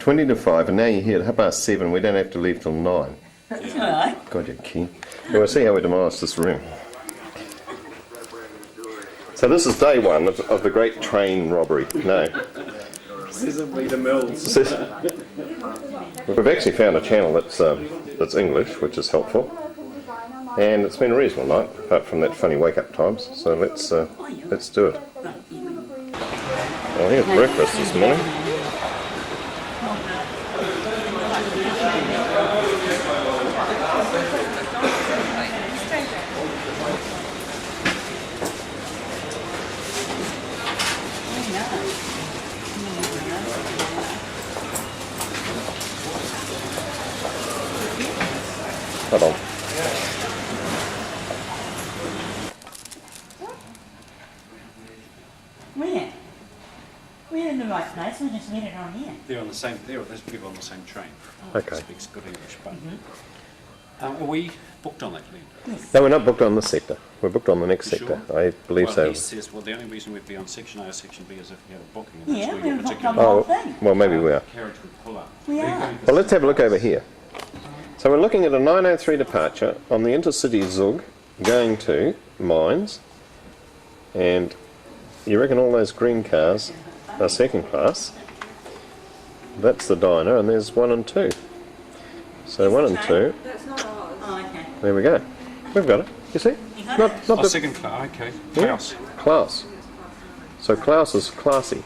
20 to 5, and now you're here at 7:30. We don't have to leave till 9. That's all right. God, you're keen. We'll see how we demolish this room. So this is day one of the great train robbery. No. Scissibly the mills. We've actually found a channel that's English, which is helpful. And it's been a reasonable night, apart from that funny wake-up times. So let's do it. Well, here's breakfast this morning. Hold on. We're in the right place, we just get it on here. They're on the same. There's people on the same train. Okay. Speaks good English, but are we booked on that, Linda? Yes. No, we're not booked on this sector. We're booked on the next You sector. sure? I believe Well, so. he says, well, the only reason we'd be on section A or section B is if you have a booking. And Yeah, that's where your we're booked particular on the whole Oh, thing. well, maybe we are. carriage would pull up. We are. Well, let's have a look over here. So we're looking at a 9:03 departure on the intercity Zug going to Mines, and you reckon all those green cars are second class? That's the diner, and there's 1 and 2. So 1 and 2. That's not ours. Oh, okay. There we go. We've got it. You see? You got Not it? the Second class, okay. Yeah. Klaus. Klaus. So Klaus is classy.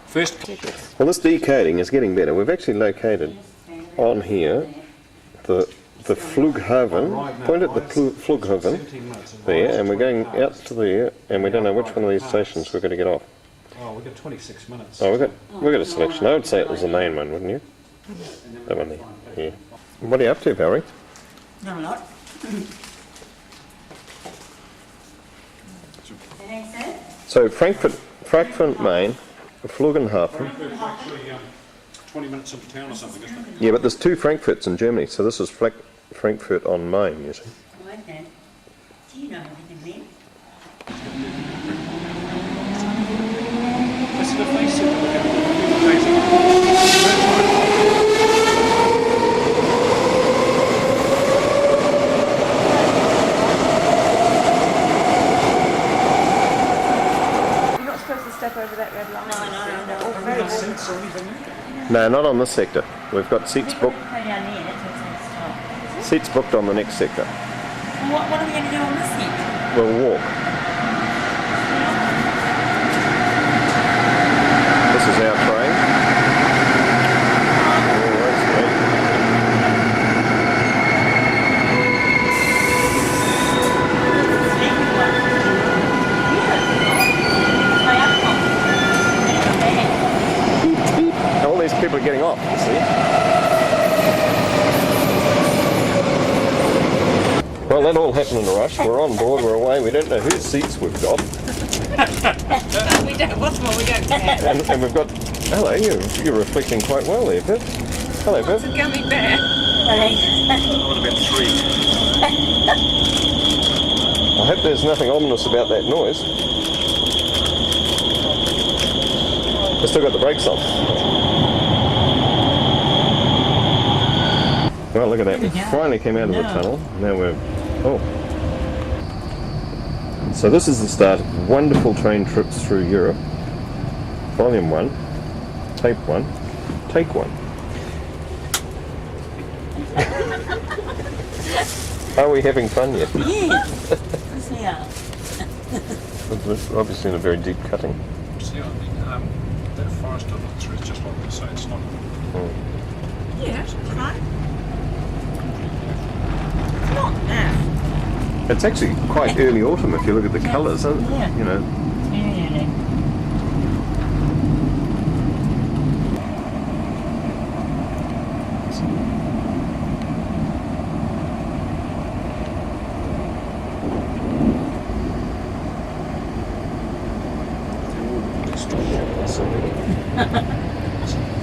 First, Well, this decoding is getting better. We've actually located on here the Flughaven. Point at the Flughaven there, and we're going out to there, and we don't know which one of these stations we're going to get off. oh, we've got 26 minutes. Oh, we've got a selection. I would say it was the main one, wouldn't you? That one there. Yeah. What are you up to, Valerie? Not a lot. So Frankfurt, Main, Flughafen. Actually, 20 minutes into town or something, isn't it? Yeah, but there's 2 Frankfurts in Germany, so this is Frankfurt on Main, you see. Oh, okay. Do you know anything then? That's the face of the You're not supposed to step over that red line. No. Or very seats or anything? No, not on this sector. We've got seats booked. Go down there, that's what's next. Seats booked on the next sector. What are we going to do on this end? We'll walk. This is our train. Oh, that's great. All these people are getting off, you see. Well, that all happened in a rush. We're on board, we're away. We don't know whose seats we've got. We don't. What's more? We don't care. And we've got... Hello, you're reflecting quite well there, Viv. Hello, It's a Viv. gummy bear. I would have been 3. I hope there's nothing ominous about that noise. We've still got the brakes on. Well, look at that. We finally came out of the tunnel. Now we're... Oh. So this is the start of wonderful train trips through Europe. Volume 1. Tape 1. Take 1. Are we having fun yet? Yes. Yes, we are. We're obviously in a very deep cutting. See, that forest I looked through is just like you say, it's not. Yeah, it's right. It's not that. It's actually quite early autumn if you look at the colours, isn't it? Yeah. You know. Really.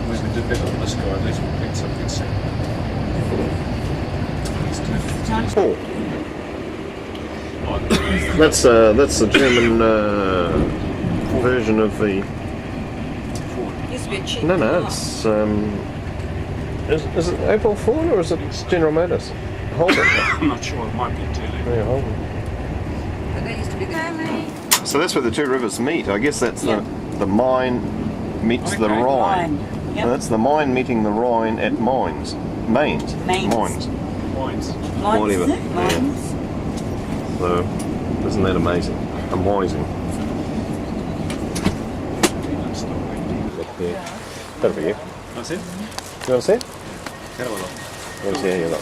We did better on this guy, at least we picked something set. Oh. That's the German version of the... Used to be a cheap No, car. it's Is it April Fool or is it General Motors? Holden. I'm not sure, it might be too late. Yeah, Holden. But there used to be the family. So that's where the two rivers meet. I guess that's the Main meets the Okay. Rhine. Yep. And that's the Main meeting the Rhine at Mainz. Mainz. Mainz. Wines. Whatever. Mines. So, isn't that amazing? Amazing. Yeah. That'll be you. That's it? You want to see it? Have a look. I want to see how you look.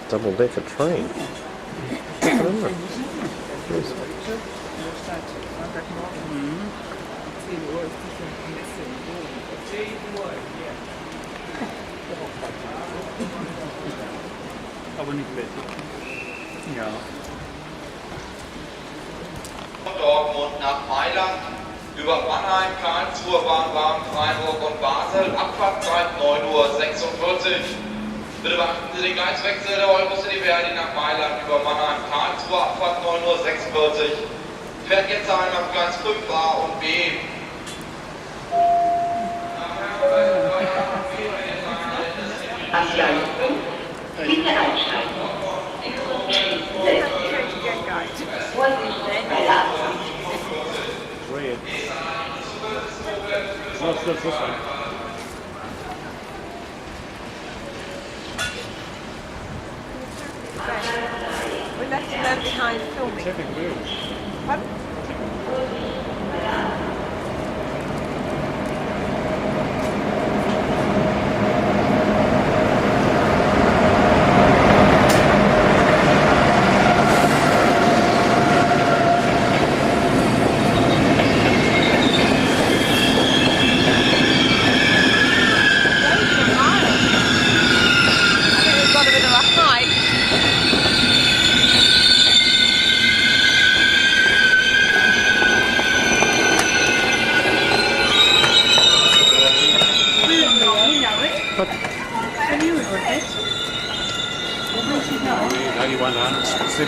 Double-decker train. I don't know. Yes. Aber nicht besser. Ja. Dortmund nach Mailand, über Mannheim, Karlsruhe, Warn, Freiburg und Basel, Abfahrtzeit 9:46 Uhr. Bitte beachten Sie den Gleiswechsel der Eurocity Verdi nach Mailand über Mannheim, Karlsruhe, Abfahrt 9:46 Uhr. Fährt jetzt ein auf Gleis 5a und B. Am Gleis 5 bitte einsteigen. Vorsicht bei der Abfahrt. Red. What's this one? We left him there behind filming. Traffic blue. Pardon?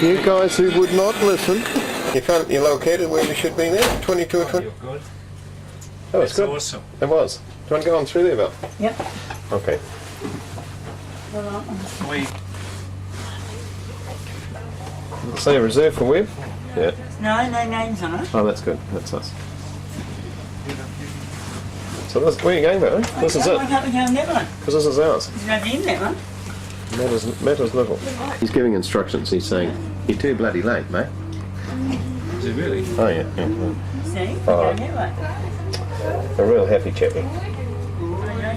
You guys who would not listen. You're located where you should be now? 22 or 20? You're good. That was That's good. awesome. It was. Do you want to go on through there, Bill? Yep. Okay. We Say reserve for Webb? Yeah. No names on it. Oh, that's good. That's us. So this, where are you going, Bill? This is Why it. can't we go in that one? Because this is ours. There's nobody in that one. Matters little. He's giving instructions. He's saying, you're too bloody late, mate. is it really? Oh, yeah. Yeah. See? We Oh. go that way. A real happy chappy. I go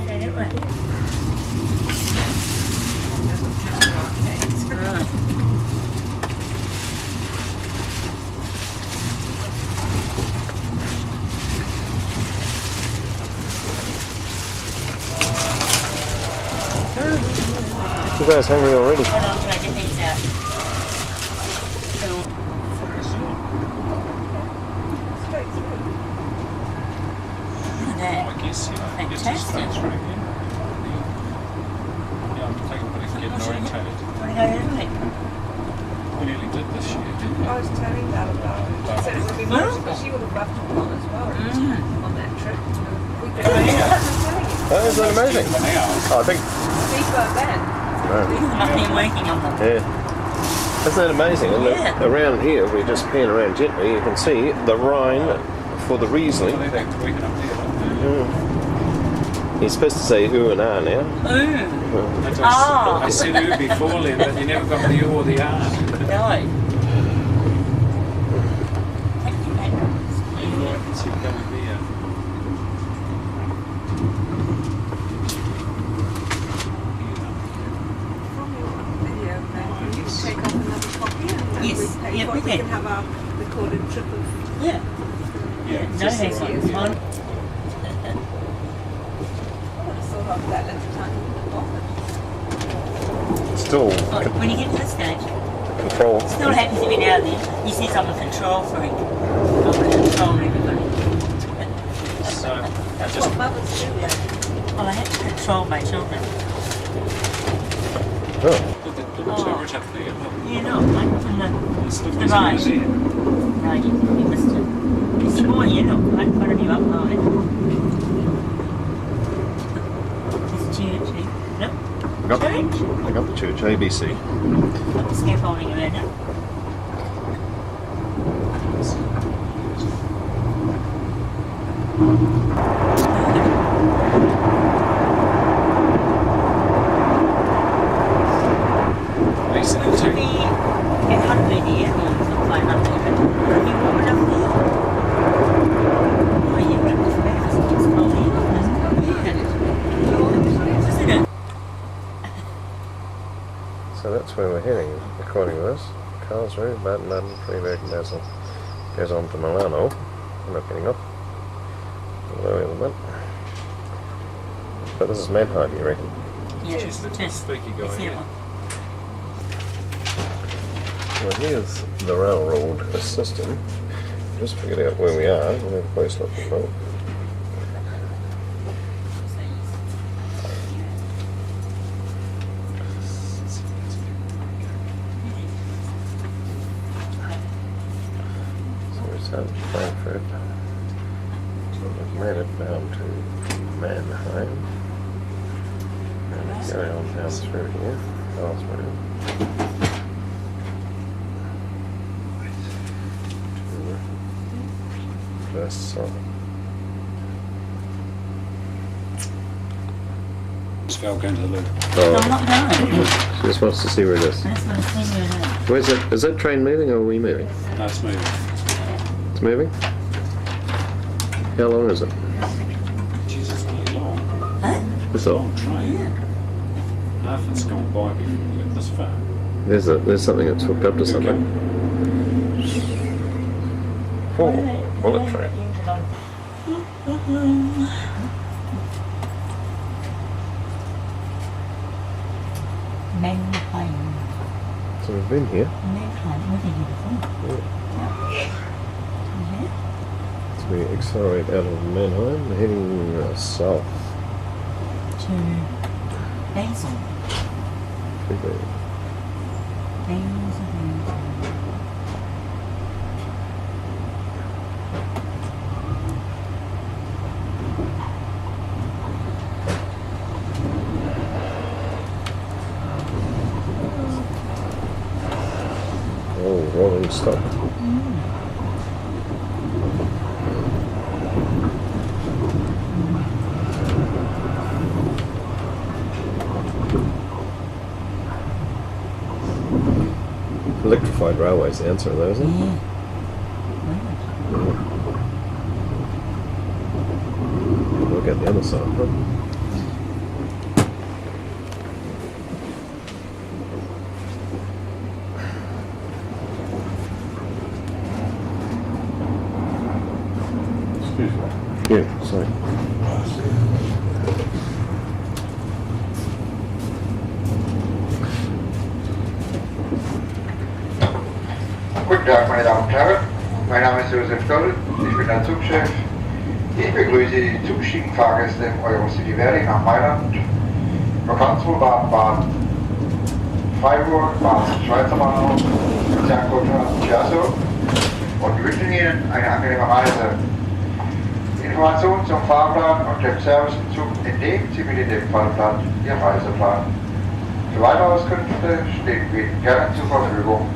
that way. Right. You guys hungry already? Hold on till I get these out. So, look at that. I guess, yeah. I guess it's Fantastic. straight through, yeah. Yeah, I'm thinking about getting orientated. Want to go that way? We nearly did this year, didn't we? I was telling that about it. She said it would be much, but she would have loved to have gone as well on that trip. We could have telling you. Oh, isn't that amazing? Oh, I think. Deeper then. Nothing working on them. Yeah. Isn't that amazing? And Yeah. around here, we just pan around gently, you can see the Rhine for the Riesling. Well, they're tweaking up there. He's supposed to say U and R now. Ooh. That's Oh. I said U before then, but you never got the U or the R. No. Thank you, mate. Before I can see it coming there. From your video, then you can take off another copy and Yes. we pay Yeah, for we it. We can. can have our recorded trip of Yeah. Yeah, No just thanks. like- It's fine. sort of that left time in the office. Still Oh, when you get to this stage, control. still happens to be now and then. You see I'm a control freak. I'm controlling everybody. So, That's just what mothers do. Well, I have to control my children. Oh. put the turret up there. You know, like from It's the looking right. easy. No, you missed it. It's more, you know, right in front of you up high. got Church? I got the church, ABC. Got the scaffolding around it. Listen Should to be 800 here, or not 500. Are you warm enough here? Oh, you got this back. It's cold here. Yeah. Isn't it? So that's where we're heading, according to this. Karlsruhe, Baden-Baden, Freiburg, Basel. Goes on to Milano. We're not getting off. Below a little bit. But this is Mannheim, you reckon? Yeah, It's the test. speaker It's going here. in. Well, here's the railroad system. Just figured out where we are. We'll have a close look at that. So we start at Frankfurt. We've made it down to Mannheim. And carry on down through here. Karlsruhe. First song. Just go going to the loo. No, I'm not going. She just wants to see where it is. That's what I'm saying. Where's it? Is that train moving or are we moving? No, it's moving. It's moving? How long is it? Jesus, not long. Huh? It's all. Long train. Nothing's gone by before we get this far. There's something that's hooked up to something. Oh, bullet train. Mannheim. So we've been here. Mannheim. We've been here before. Yeah. So we accelerate out of Mannheim, heading south. To Basel. Freiburg. Basel. Oh, rolling stop. Electrified railways, the answer to those, isn't it? Yeah. Look at the other side, huh? Yeah, sorry. Guten Tag, meine Damen und Herren. Mein Name ist Josef Doll. Ich bin der Zugchef. Ich begrüße die Zugstiegen-Fahrgäste im Eurocity Verdi nach Mailand, Karlsruhe, Baden-Baden, Freiburg, Basel, Schweizer Bahnhof, Frankfurt, Chiasso und wünschen Ihnen eine angenehme Reise. Informationen zum Fahrplan und dem Service im Zug entnehmen Sie mit dem Fahrplan Ihr Reiseplan. Für weitere Auskünfte stehen wir Ihnen gerne zur Verfügung.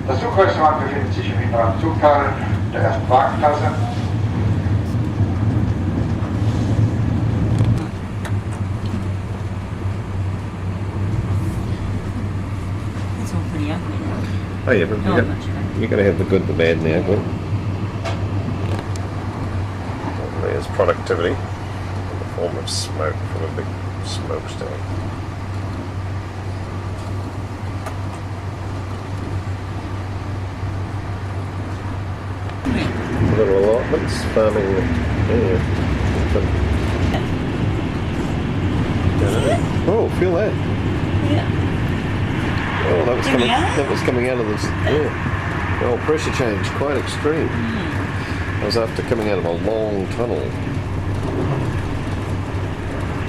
Das Zugrestaurant befindet sich im hinteren Zugteil der ersten Wagenklasse. It's all pretty ugly now. Oh yeah, but Not much of it. you gotta have the good, the bad, and the ugly. There's productivity in the form of smoke from a big smokestack. Little allotments, farming. Oh, feel that! Yeah. Oh, that was There we coming. are. That was coming out of this. Yeah. Oh, pressure change, quite extreme. That was after coming out of a long tunnel.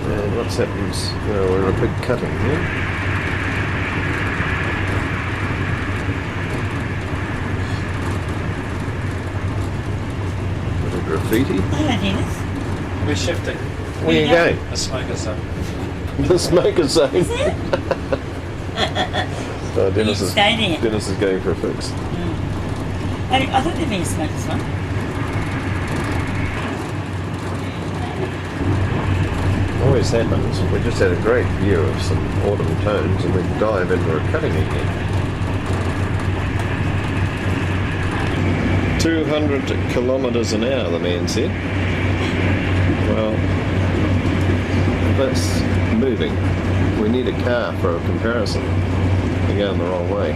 And what happens? We're in a big cutting here. Graffiti. There it is. We're shifting. Where are you going? The smoker's up. The smoker zone. Is it? So Dennis You is, stay there. Dennis is going for a fix. I thought there'd been a smoker's one. Always happens. We just had a great view of some autumn tones and we dive into a cutting again. 200 kilometres an hour, the man said. Well, that's moving. We need a car for a comparison. We're going the wrong way.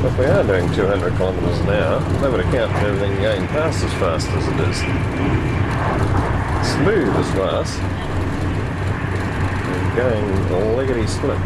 If we are doing 200 kilometres an hour, that would account for everything going past as fast as it is. Smooth as glass. And going lickety split.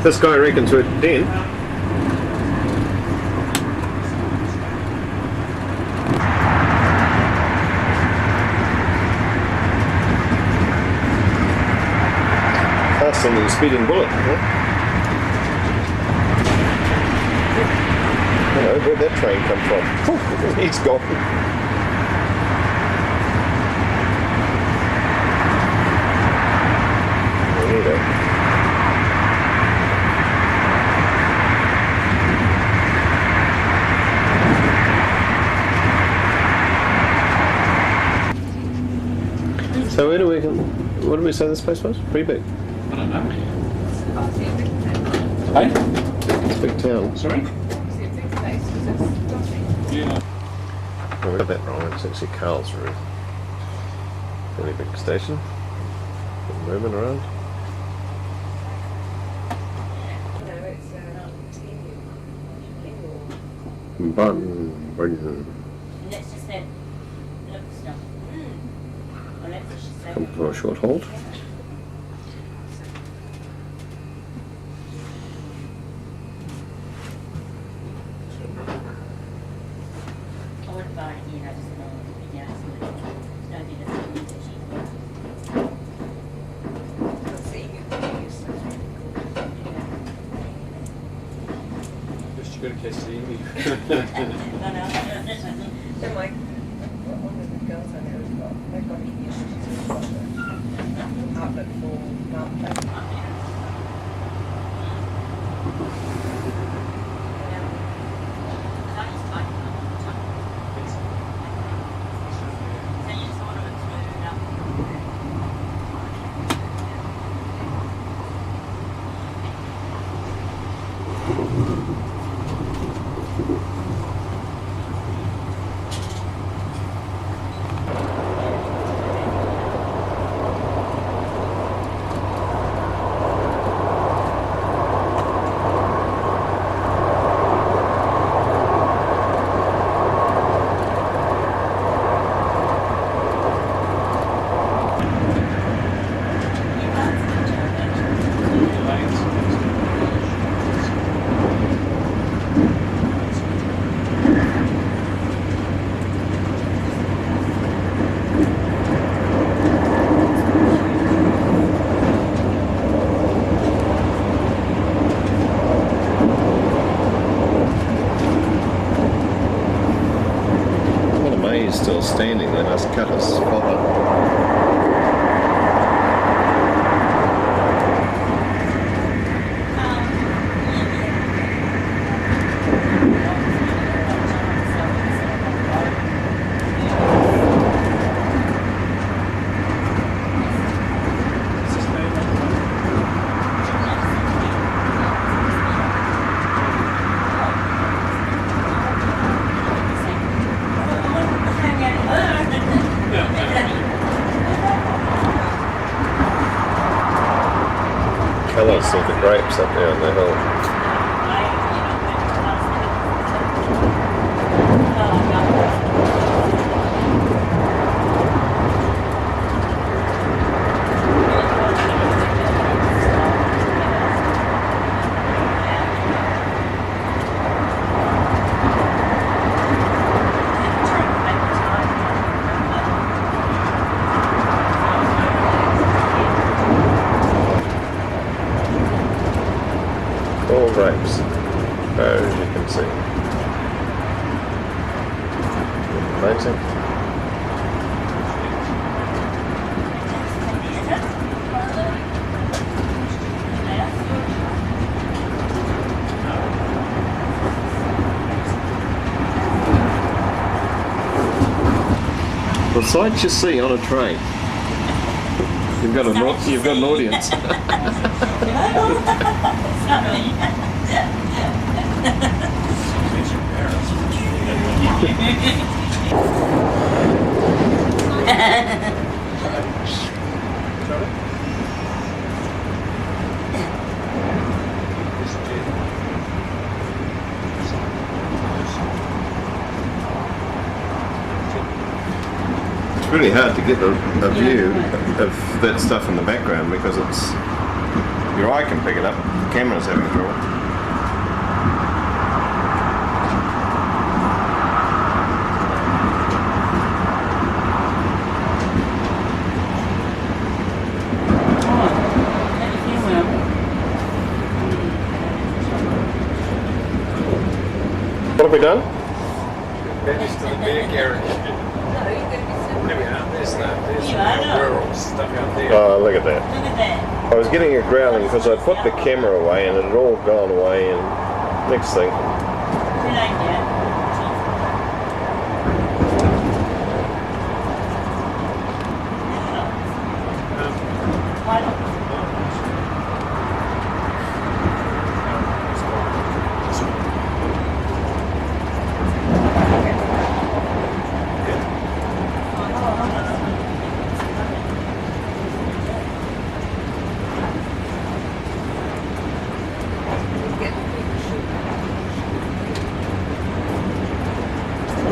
This guy reckons we're 10. Faster than the speeding bullet. Huh? Hello, where'd that train come from? He's gone. There you go. So where do we, what did we say this place was? Pretty big. I don't know. Obviously a big place. Hey? It's a big town. Sorry? Obviously a big place because it's dodgy. Yeah. Oh, we got that wrong. It's actually Carlsruhe. Fairly big station. Bit moving around. No, it's Baden. Let's just say, look stuff. Well, let's just say. Come for a short hold. I wouldn't buy it, you know, just know, yeah, so don't do the same not seeing it. It's really Just you got to catch the enemy. No, no. So like, one of the girls I know has got, they've got eating issues. They've got an outlet for mouth. Still standing, they must cut a spot up. colours of the grapes up there on the hill. All grapes, as you can see. Amazing. The sights you see on a train. You've got an audience. It's really hard to get a view of that stuff in the background because it's your eye can pick it up. The camera's having trouble. What have we done? Finished to the beer garage. No, you're going to be so. There we are. There's the Yeah, I know. rural stuff out there. Oh, look at that. Look at that. I was getting a growling because I'd put the camera away and it had all gone away, and next thing, Good idea. Why not?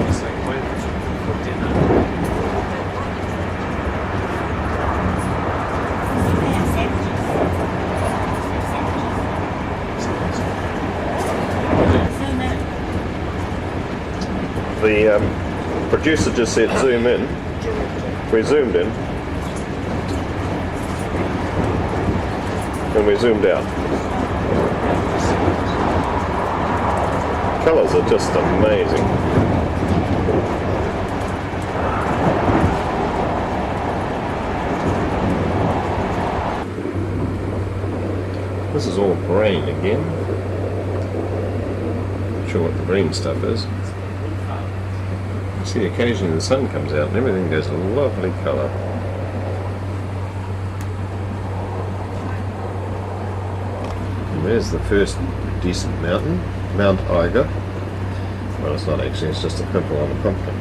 It's like when for dinner. the producer just said zoom in. We zoomed in. And we zoomed out. Colours are just amazing. This is all green again. Not sure what the green stuff is. You see, occasionally the sun comes out and everything goes a lovely colour. And there's the first decent mountain, Mount Eiger. Well, it's not actually, it's just a pimple on a pumpkin.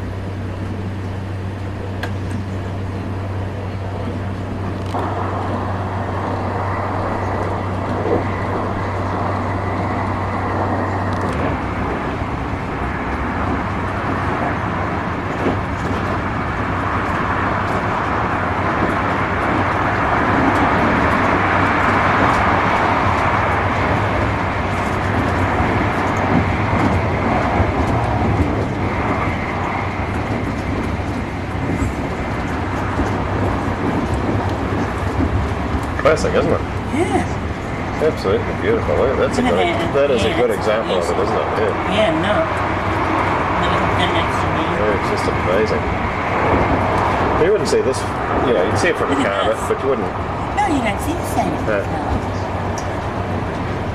Classic, isn't it? Yeah. Absolutely beautiful. Eh? That's a good, that is a good example of it, isn't it? Yeah. Yeah, no. Yeah, it's just amazing. You wouldn't see this, you know, you'd see it from a car, but you wouldn't. No, you don't see the same. No.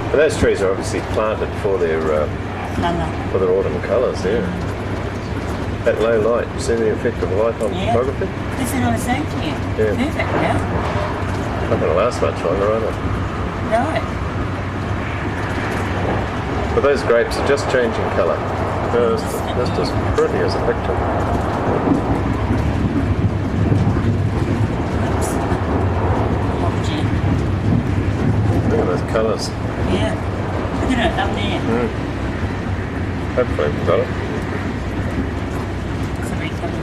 But those trees are obviously planted for their autumn colours. Yeah. That low light, you see the effect of light on photography? This is what I was saying to you. Yeah. Perfect, yeah. Not going to last much longer, are they? No. But those grapes are just changing colour. Just as pretty as a picture. Look at this colours. Yeah. Look at it up there. Hopefully we've got it. Somebody coming.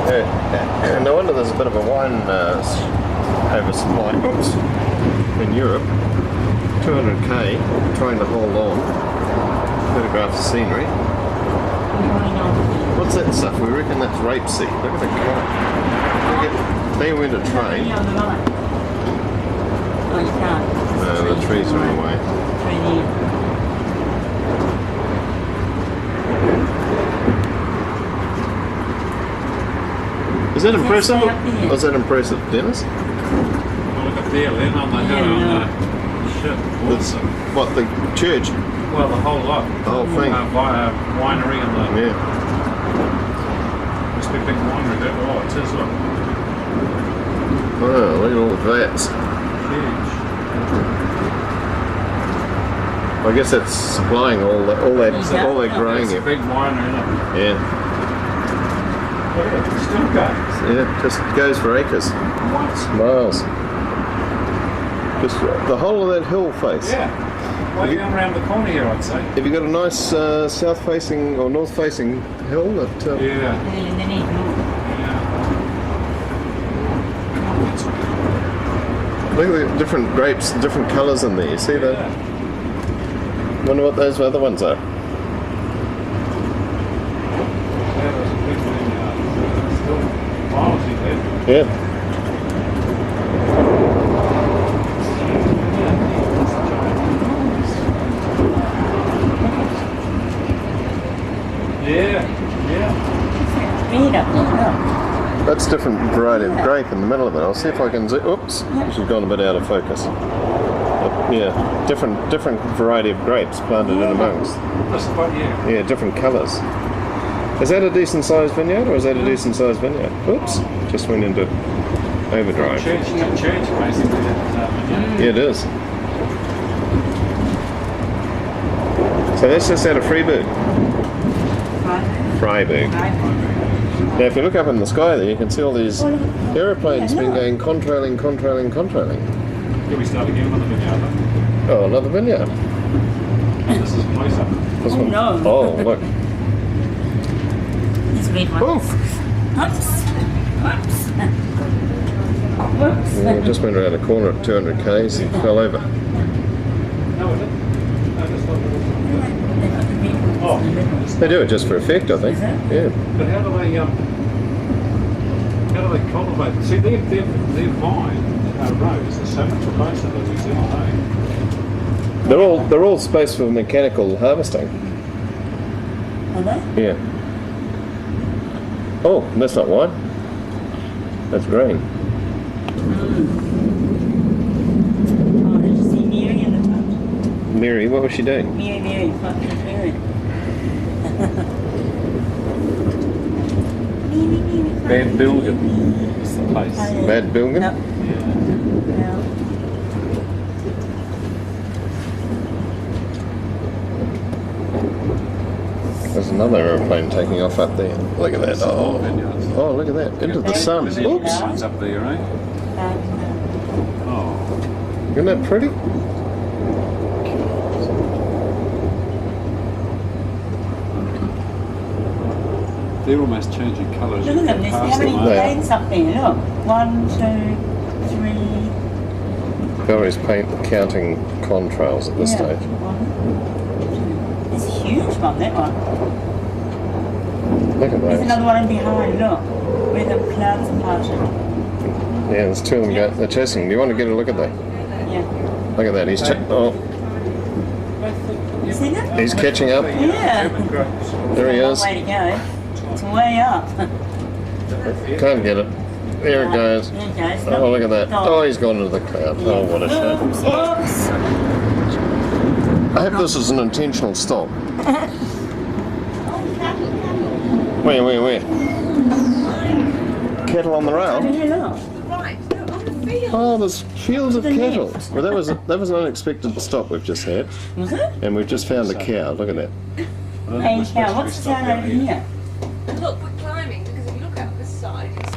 Yeah. No wonder there's a bit of a wine oversupply. Oops. In Europe. 200k, trying to hold on. Photograph the scenery. What's that stuff? We reckon that's rapeseed. Look at the colour. They went a train. Oh, you can't. No, the trees are in the way. Tree there. Is that impressive? stay up there. Was that impressive, Dennis? Look at there, then on the hill, on the shit. Awesome. What, the church? Well, the whole lot. The whole thing? Winery and the. Yeah. Must be a big winery there. Oh, it is, look. Oh, look at all the vats. Huge. I guess that's supplying all that growing It's a here. big winery, isn't it? Yeah. Look at it, it's still going. Yeah, just goes for acres. What? Miles. Just the whole of that hill face. Yeah. Way down around the corner here, I'd say. Have you got a nice south-facing or north-facing hill that? Yeah. And then eat more. Look at the different grapes, different colours in there. You see that? Wonder what those other ones are. That was a big thing. Still miles in there. Yeah. Big up there, look. That's different variety of grape in the middle of it. I'll see if I can zoom. Oops, she's gone a bit out of focus. Yeah, different variety of grapes planted in amongst. That's quite, yeah. Yeah, different colours. Is that a decent sized vineyard or is that a decent sized vineyard? Oops, just went into overdrive. Church basically. Yeah, it is. So that's just out of Freiburg. Freiburg. Now, if you look up in the sky there, you can see all these aeroplanes been going contrailing. Can we start again on the vineyard? Oh, another vineyard. This is closer. This one. no. Oh, look. This big one. Oof. Oops. Whoops. Yeah, we just went around a corner at 200 k's and fell over. No, it didn't. No, that's not Oh. They do it just for effect, I think. Yeah. But how do they cultivate? See, their vine rows are so much closer than New Zealand, eh? They're all spaced for mechanical harvesting. Are they? Yeah. Oh, that's not wine. That's green. Oh, did you see Mary in the front? Mary, what was she doing? Mary, fucking Mary. Bad Bilgen is the place. Bad Bilgen? Yep. Yeah. There's another aeroplane taking off up there. Look at that. Oh, look at that. Into the sun. There's Oops. signs up there, eh? Oh. Isn't that pretty? They're almost changing colours. Look at them, there's how many planes up there? Look. 1, 2, 3. They always counting contrails at this stage. It's a huge one, that one. Look at There's those. another one in behind, look. Where the clouds are parted. Yeah, there's two of them they're chasing. Do you want to get a look at that? Yeah. Look at that. You see that? He's catching up. Yeah. There he Long is. way to go. It's way up. Can't get it. There it goes. There it goes. Oh, look at that. Oh, he's gone into the cloud. Oh, what a shame. Oops. I hope this is an intentional stop. Where? Cattle on the rail? Right, no, on the field. Oh, there's fields of The cattle. net. Well, that was an unexpected stop we've just had. Was it? And we've just found a cow. Look at that. Hey, cow, what's the sound over here? Look, we're climbing because if you look out this side, it's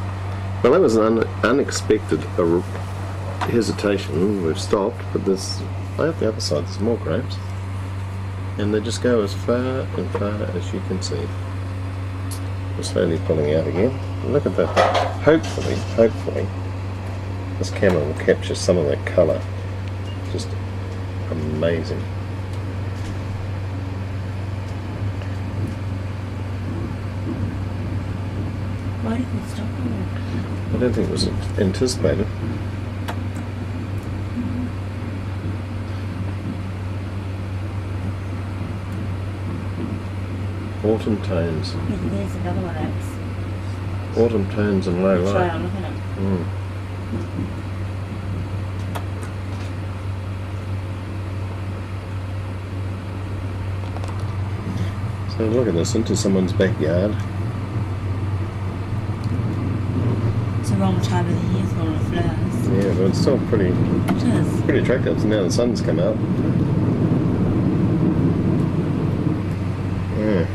Well, that was an unexpected hesitation, we've stopped, but there's, out the other side there's more grapes. And they just go as far and far as you can see. We're slowly pulling out again. Look at that. Hopefully, this camera will capture some of that colour. Just amazing. Why did we stop here? I don't think it was anticipated. Autumn tones. There's another one that's Autumn tones and low light. trail, look at it. So look at this, into someone's backyard. It's the wrong time of the year for all the flowers. Yeah, but it's still pretty It is. pretty attractive. So now the sun's come out. Yeah.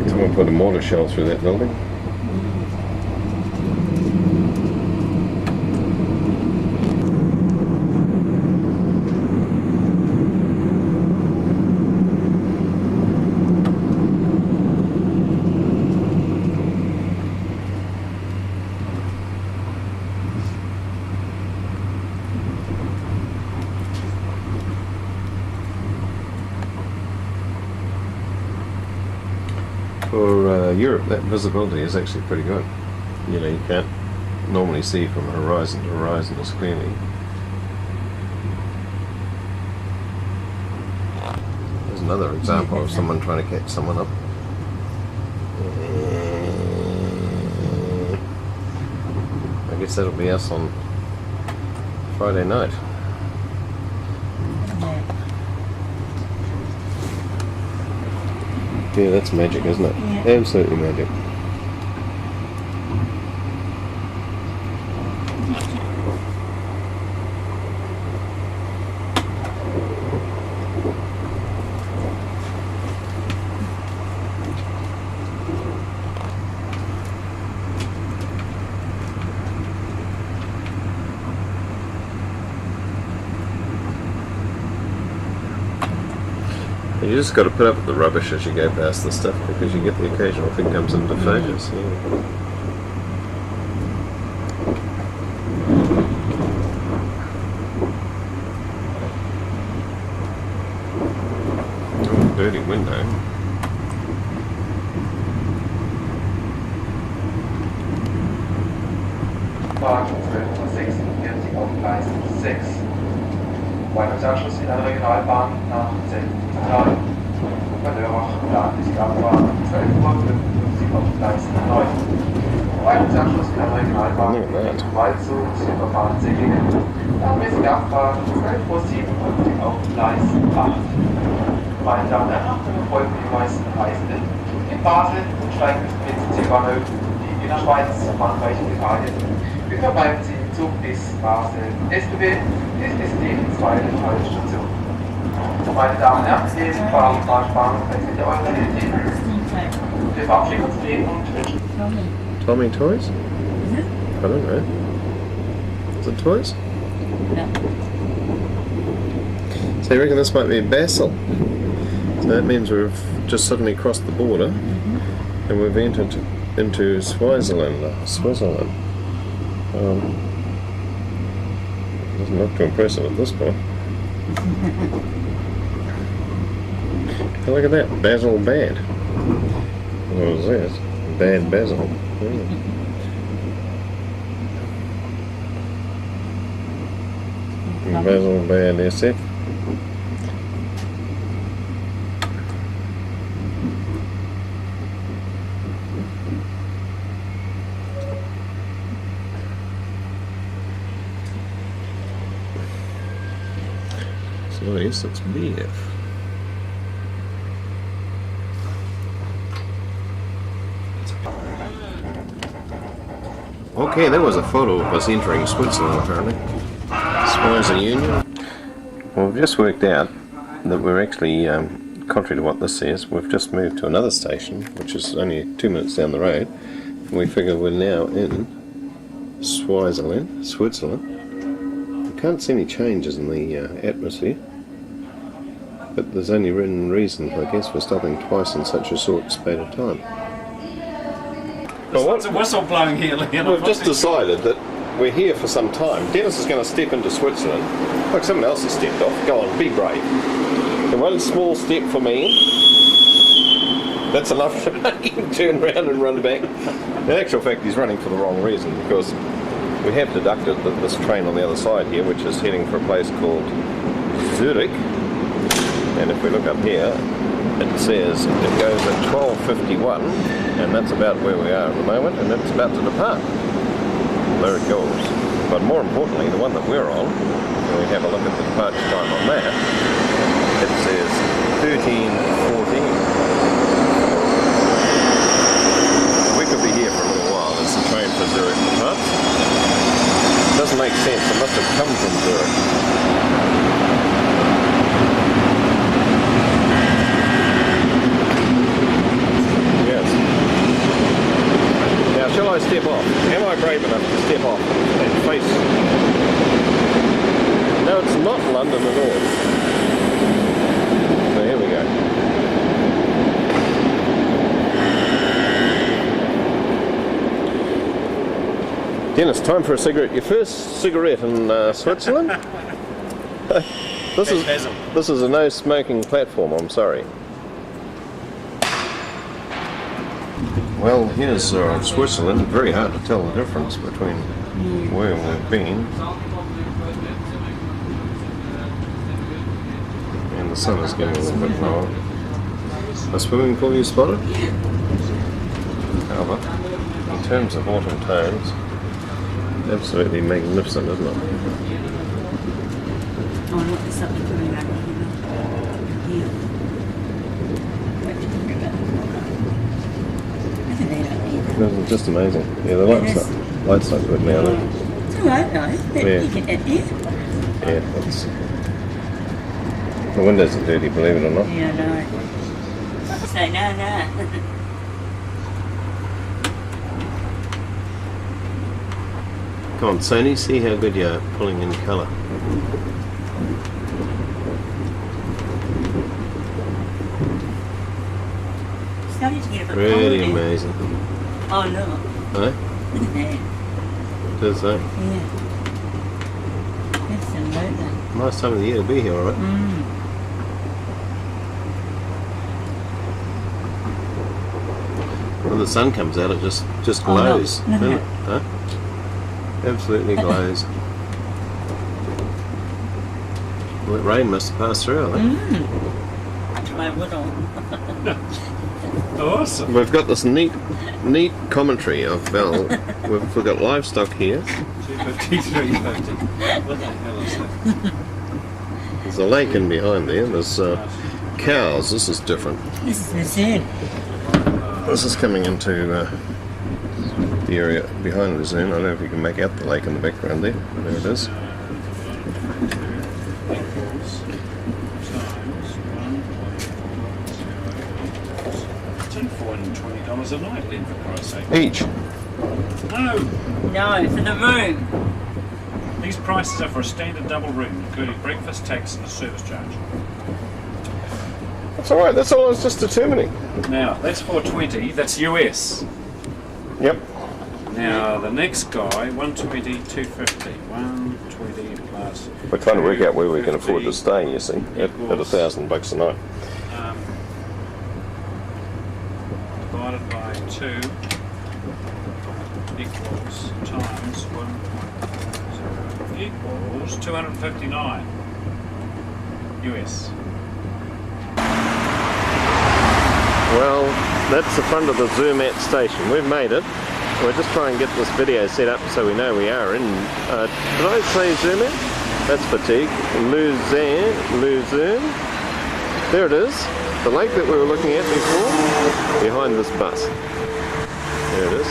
Someone put a mortar shell through that building. For Europe, that visibility is actually pretty good. You know, you can't normally see from horizon to horizon as clearly. There's another example of someone trying to catch someone up. I guess that'll be us on Friday night. Yeah, that's magic, isn't it? Yeah. Absolutely magic. You just got to put up with the rubbish as you go past the stuff, because you get the occasional thing comes into focus. Yeah. Oh, dirty window. Wagen 12:46 auf Gleis 6. Weitungsanschluss in der Regionalbahn nach Zentral. Bei Dörrach plant die Abfahrt 12:55 auf Gleis 9. Weitungsanschluss in der Regionalbahn Richtung Waldshut überfahren Sillingen. Planmäßige Abfahrt 12:57 auf Gleis 8. Meine Damen und Herren, wir folgen die meisten Reisenden in Basel und steigen bis PCC-Bahnhof, die in der Schweiz, Frankreich und Italien. Wir verbleiben Sie im Zug bis Basel. SBB ist die zweite Haltestation. Meine Damen und Herren, lesen Fahrbahnspannung, wechselt eure Identität. Wir verabschieden uns von Ihnen und wünschen Tommy Toys? Is it? I don't know. Is it toys? No. So you reckon this might be Basel? So that means we've just suddenly crossed the border and we've entered into Switzerland. Doesn't look too impressive at this point. Oh, look at that, Basil Bad. What was that? Bad Basil. Basil Bad SF. So yes, it's BF. Okay, that was a photo of us entering Switzerland, apparently. Spies a Union. Well, we've just worked out that we're actually, contrary to what this says, we've just moved to another station, which is only 2 minutes down the road, we figure we're now in Switzerland. We can't see any changes in the atmosphere, but there's only written reason, I guess, for stopping twice in such a short space of time. There's lots of whistle blowing here, Leon. We've just decided that we're here for some time. Dennis is going to step into Switzerland. Look, someone else has stepped off. Go on, be brave. The one small step for me. That's enough to make him turn around and run back. In actual fact, he's running for the wrong reason, because we have deducted that this train on the other side here, which is heading for a place called Zurich, and if we look up here, it says it goes at 12:51, and that's about where we are at the moment, and it's about to depart. There it goes. But more importantly, the one that we're on, when we have a look at the departure time on that, it says 13:14. We could be here for a little while. It's the train for Zurich departs. Doesn't make sense. It must have come from Zurich. Shall I step off? Am I brave enough to step off and face? No, it's not London at all. So here we go. Dennis, time for a cigarette. Your first cigarette in Switzerland? This is a no smoking platform, I'm sorry. Well, here's Switzerland. Very hard to tell the difference between where we've been. And the sun is getting a little bit lower. A swimming pool you spotted? However, in terms of autumn tones, absolutely magnificent, isn't it? Oh, look, there's something coming back here. It's just amazing. Yeah, the lights not good now. It's alright though. Yeah. You can yeah. Yeah, it's, the windows are dirty, believe it or not. Yeah, no. So no. Come on, Sony, see how good you're pulling in colour. Starting to get a bit Really cold. amazing. Oh no. Eh? Look at that. Does that? Yeah. Absolutely. Nice time of the year to be here, alright? When the sun comes out, it just glows. Look at Doesn't it? Huh? Absolutely glows. Well, that rain must have passed through, I think. To my little. Awesome. We've got this neat commentary of we've got livestock here. 253.50. What the hell is that? There's a lake in behind there. There's cows. This is different. This is the zoo. This is coming into the area behind the zoo. I don't know if you can make out the lake in the background there. There it is. $420 a night, Lynn, for Christ's sake. Each. No! No, for the room. These prices are for a standard double room, including breakfast, tax, and a service charge. That's alright, that's all I was just determining. Now, that's $420, that's US. Yep. Now, the next guy, 120, 250. 120 plus. We're trying to work out where we can afford to stay, you see, at $1,000 a night. Divided by 2 equals times 1.0 equals 259 US. Well, that's the front of the Zermatt station. We've made it. We're just trying to get this video set up so we know we are in, did I say Zermatt? That's Fatigue. Luzerne. There it is. The lake that we were looking at before, behind this bus. There it is.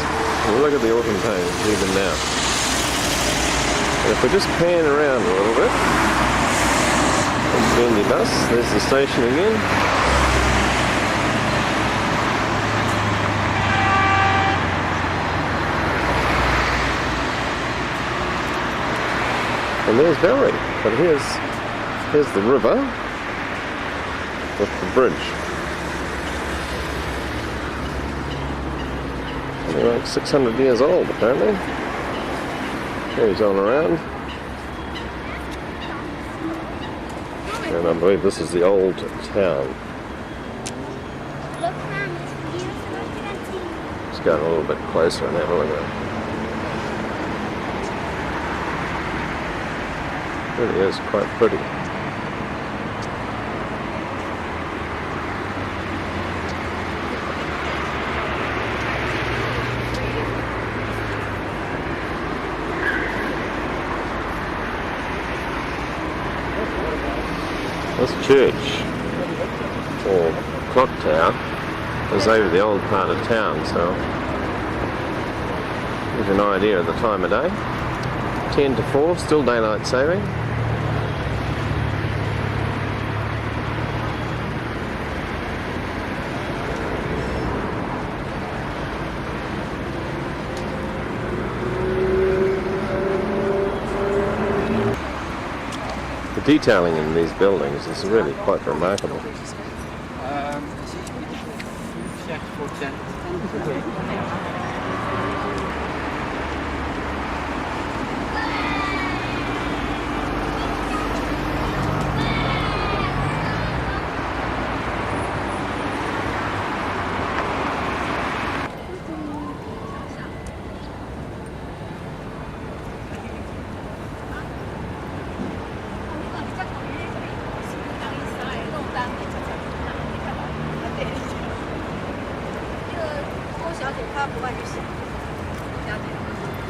And look at the autumn tones even now. And if we just pan around a little bit, there's the Indy bus, there's the station again. And there's Valerie. But here's the river with the bridge. Only like 600 years old apparently. Carries on around. And I believe this is the old town. Let's go a little bit closer and have a look at it. It really is quite pretty. This church, or clock tower, is over the old part of town, so give you an idea of the time of day. 10 to 4, still daylight saving. The detailing in these buildings is really quite remarkable.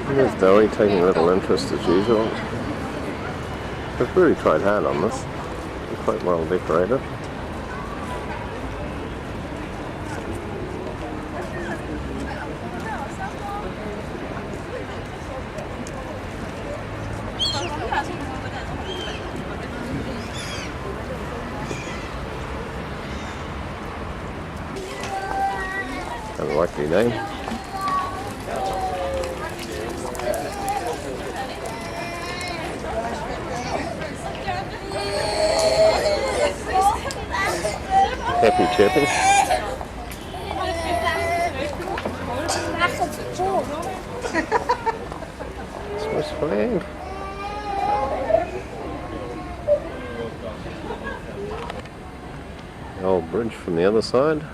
There's Dolly taking a little interest as usual. They've really tried hard on this. They're quite well decorated. Unlikely name. Happy chappy. Swiss flag. The old bridge from the other side.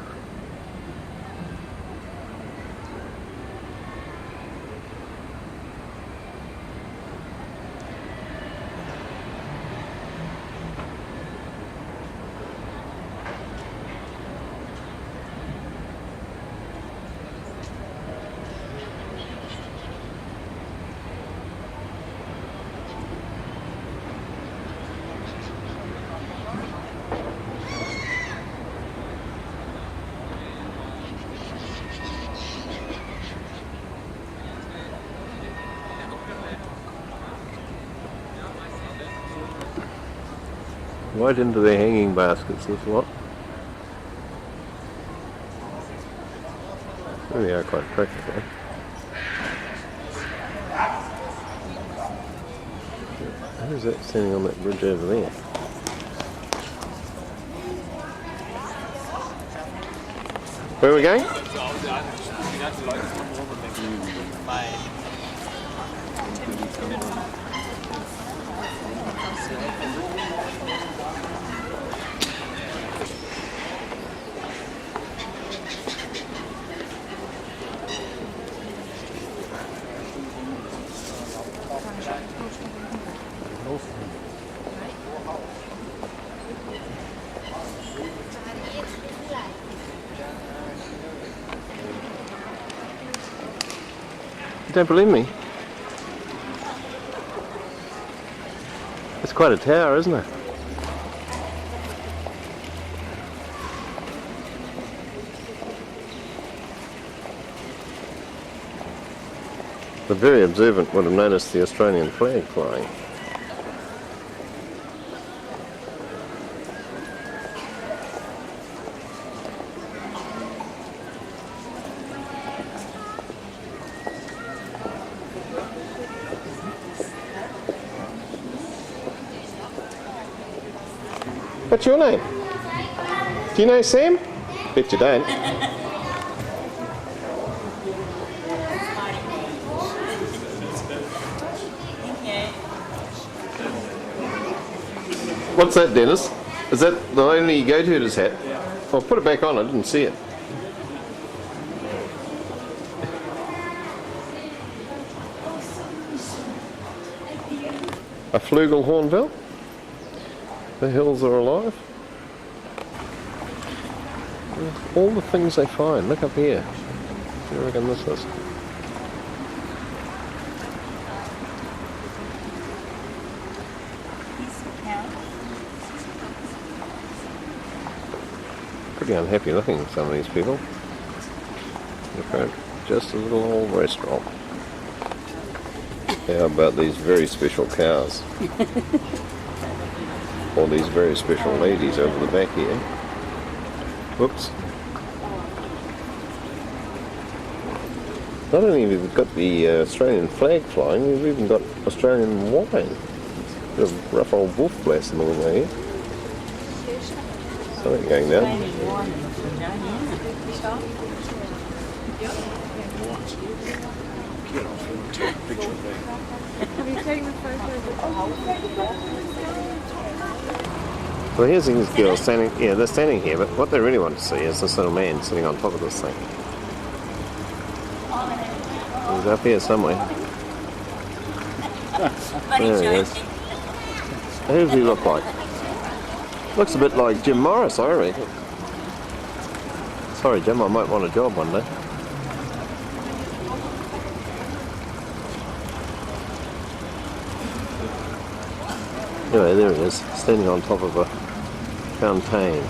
Right into their hanging baskets, this lot. Really are quite practical. Who's that standing on that bridge over there? Where are we going? You don't believe me? It's quite a tower, isn't it? The very observant would have noticed the Australian flag flying. What's your name? Do you know Sam? Bet you don't. What's that, Dennis? Is that the only you go to this hat? Well, put it back on, I didn't see it. A flugelhornbill. The hills are alive. All the things they find. Look up here. What do you reckon this is? Pretty unhappy looking, some of these people. Look at just a little old restaurant. How about these very special cows? Or these very special ladies over the back here. Whoops. Not only have you got the Australian flag flying, you've even got Australian wine. Bit of rough old wolf blast in the window here. Something going down. Have you taken the photos of the whole Well, here's these girls standing, yeah, they're standing here, but what they really want to see is this little man sitting on top of this thing. He's up here somewhere. There he is. Who does he look like? Looks a bit like Jim Morris, I reckon. Sorry, Jim, I might want a job one day. Anyway, there he is, standing on top of a fountain.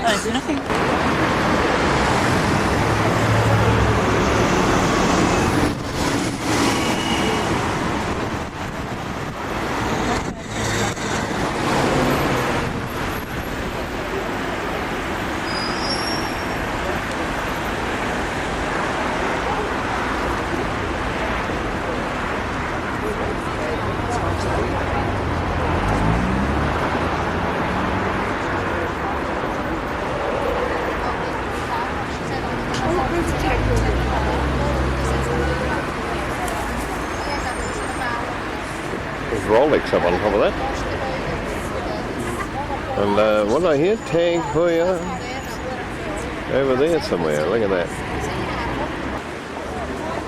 There's nothing. There's Rolex up on top of that. And what did I hear? Tag Heuer over there somewhere. Look at that.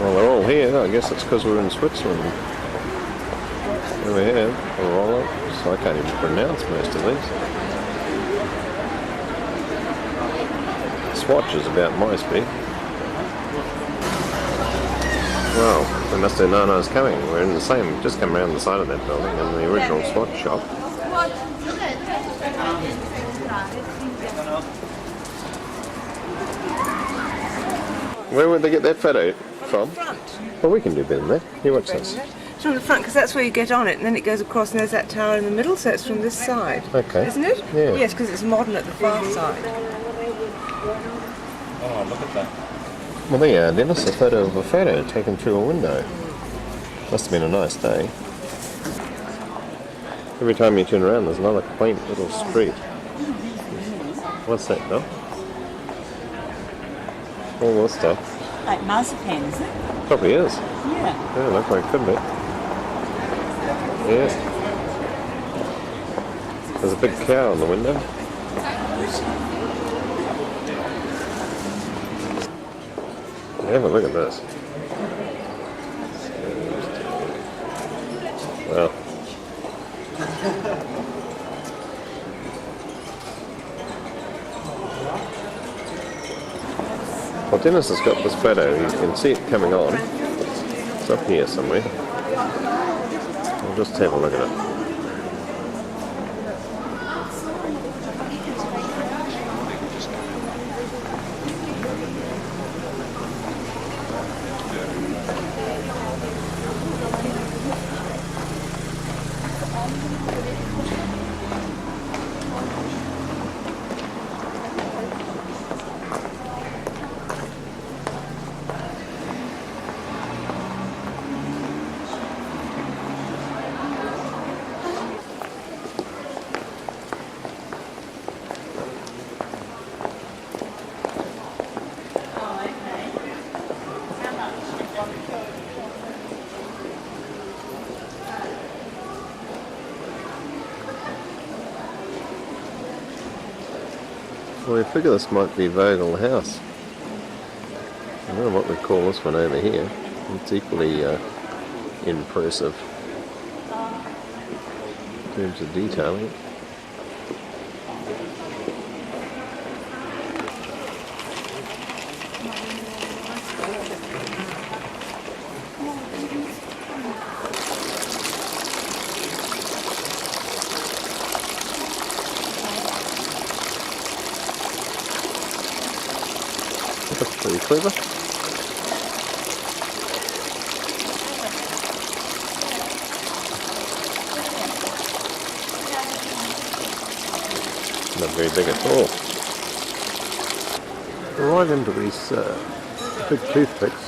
Well, they're all here. I guess it's because we're in Switzerland. Over here, a Rolex. I can't even pronounce most of these. Swatch is about my speed. Well, they must have known I was coming. We're in the same, just come around the side of that building in the original Swatch shop. Where would they get that photo from? Well, we can do better than that. Here, watch this. It's from the front, because that's where you get on it, and then it goes across, and there's that tower in the middle, so it's from this side. Okay. Isn't it? Yeah. Yes, because it's modern at the far side. Oh, look at that. Well, there you are, Dennis. A photo of a photo taken through a window. Must have been a nice day. Every time you turn around, there's another quaint little street. What's that, though? All this stuff. Like marzipan, is it? Probably is. Yeah. Yeah, looks like it could be. Yeah. There's a big cow in the window. Have a look at this. Well. Well, Dennis has got this photo. You can see it coming on. It's up here somewhere. I'll just have a look at it. Well, I figure this might be Vogel House. I don't know what we call this one over here. It's equally impressive in terms of detailing. That's pretty clever. Not very big at all. Right into these big toothpicks.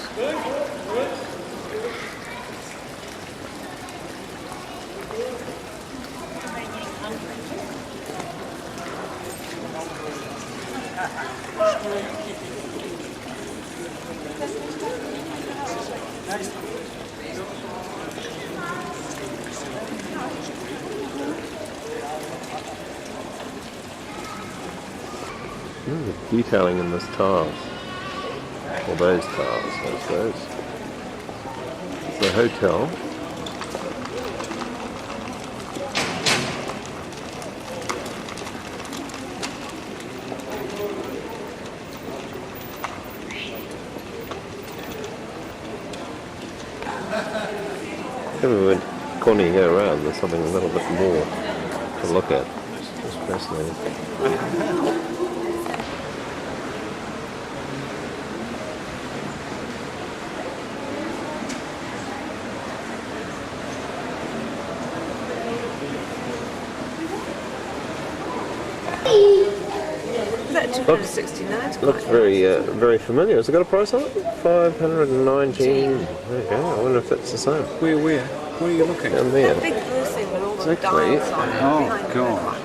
The detailing in this tiles, or those tiles, I suppose. It's a hotel. Every corner you go around, there's something a little bit more to look at. It's fascinating. Is that 269? Looks very very familiar. Has it got a price on it? 519. Okay, I wonder if that's the same. Where? Where are you looking? Down there. That big blue thing with all the Exactly. dials on it. Oh, behind the God. one.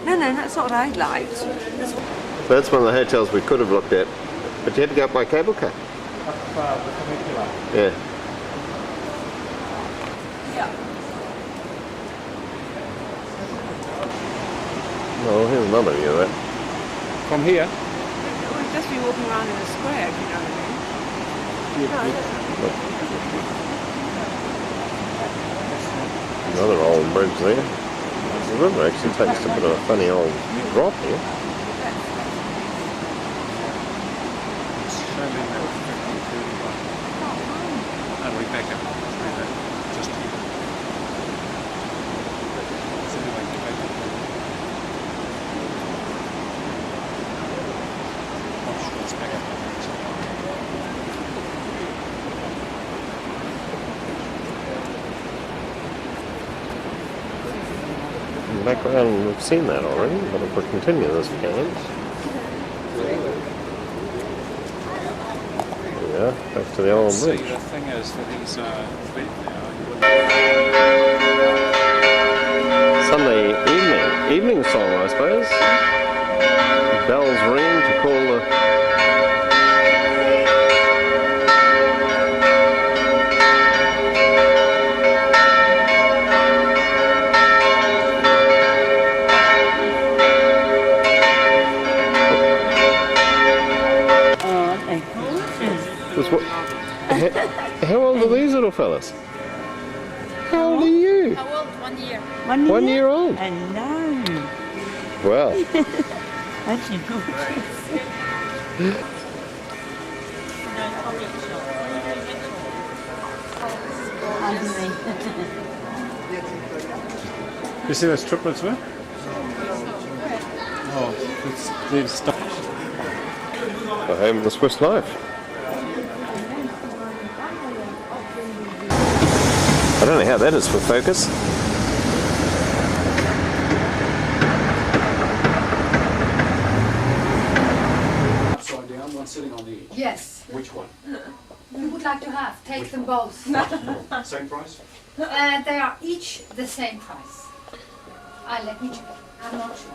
No, that's not what I liked. This one. So that's one of the hotels we could have looked at, but you had to go up by cable car. Yeah. Yeah. Well, here's another view of that. From here? We'd just be walking around in a square, if you know what I mean. Another old bridge there. The river actually takes a bit of a funny old drop here. No, we back up. Just here. So anyway, go back up. I'm sure it's back up. In the background, we've seen that already, but if we continue this page, there we are, back to the old See, bridge. the thing is that he's been Sunday evening song, I suppose. Bells ring to call the How old are these little fellas? How old are you? How old? 1 year. 1 year old. Hello. Well, That's you. You see those triplets there? Oh, they're stuck. the home of the Swiss life. I don't know how that is for focus. Upside down, one sitting on the edge. Yes, Which one? we would like to have. Take them both. Same price? They are each the same price. Let me check. I'm not sure.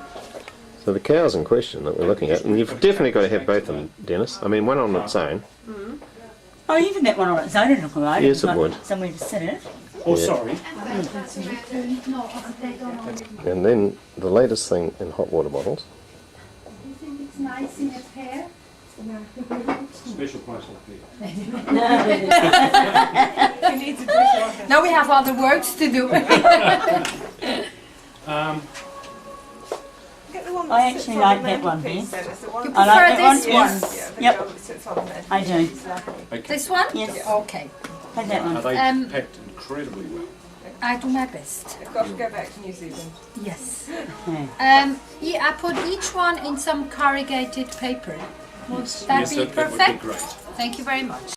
So the cows in question that we're looking at, and you've definitely got to have both of them, Dennis. I mean, one on its own. Oh, even that one on its own would look alright. Yes, it Like would. Somewhere to sit in it. Oh, Yeah. sorry. No, they don't. And then the latest thing in hot water bottles. Do you think it's nice in its hair? Special place like here. He needs a dishwasher. Now we have other works to do. Get the one that I sits actually on like the that one mantelpiece, here. then. It's the one You I like prefer that one. this Yeah, one? Yes. the Yep. girl that sits on the mantelpiece. I do. It's lovely. Okay. This one? Yes. Okay. Like that Are one. they Um, packed incredibly well? I do my best. They've got to go back to New Zealand. Yes. Yeah. I put each one in some corrugated paper. Would that Yes, be that would perfect? be great. Thank you very much.